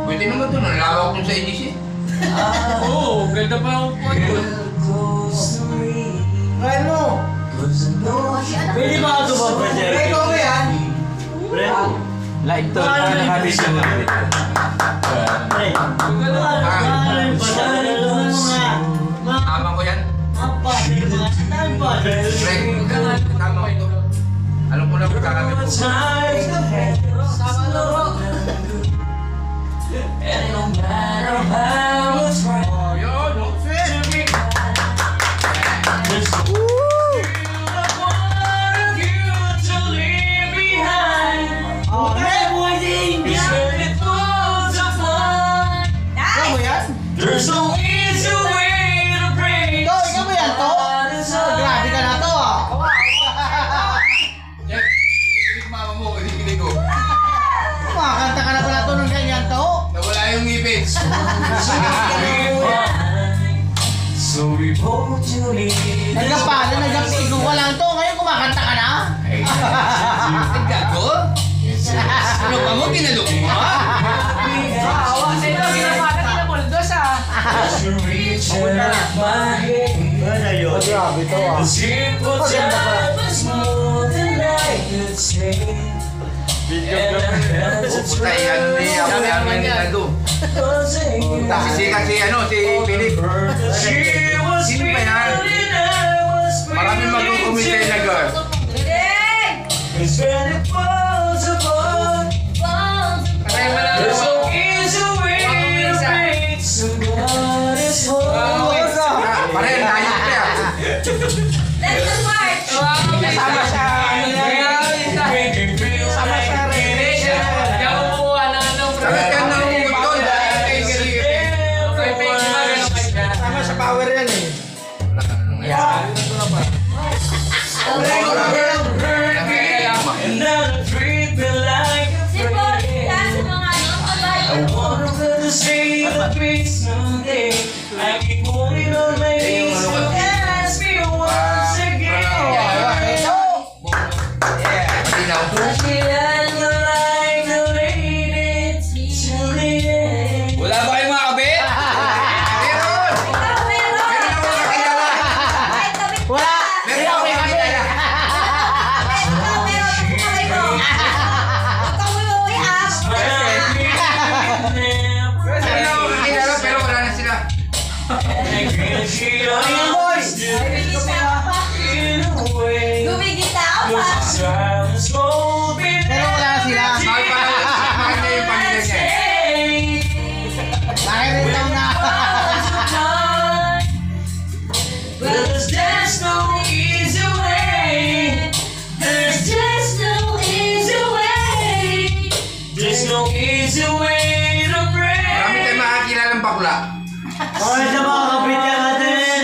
Pwede naman doon, nalawak kung sa EDC. Oo, ganda pa ako po yun. Try mo! Pwede ba ito ba, Brother? Try ko ba yan? Like to, nakakabis yung mga. Tama ko yan. Tama ko ito. Alam ko na kung kakamit ko. Oh, yun. There's no easy way to break. Ikaw ba yan to? Grabe ka na to ah. Jeff, kinikilig mama mo, kinikilig ko. Kumakanta ka na pala to ng ganyan to. Nawala yung ngipin. Nagkapala, nagkapigo ka lang to. Ngayon kumakanta ka na. Gago? Ano ka mo? Ginalok mo? Awa sa ito, ginamata, kinapuldos ah. Grabe to ah. Maganda pa. Puputa yan ni Apo ni Nando. Si Philip. Sino ba yan? Maraming mag-uumintay na girl. Patay mo lang ako. Pareho, nayot ka yan. Kasama siya. Kasama siya rin. Hindi ako kumuha ng ano. Bakit ka nahukot doon? Tama sa power yan eh. Wala ba kayong mga kabit? Meron! Meron ako nakakilala. Wala! Meron ako nakakilala. Meron ako nakakilala pero wala na sila. Ayan boys! Pero wala sila. Mahal pa lang. Mahal na yung pamilya niya. Bakit rin lang na? Marami tayong makakilalang bakla. Para sa mga kapitya natin.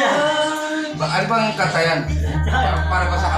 Ano bang katayan? Para ba sa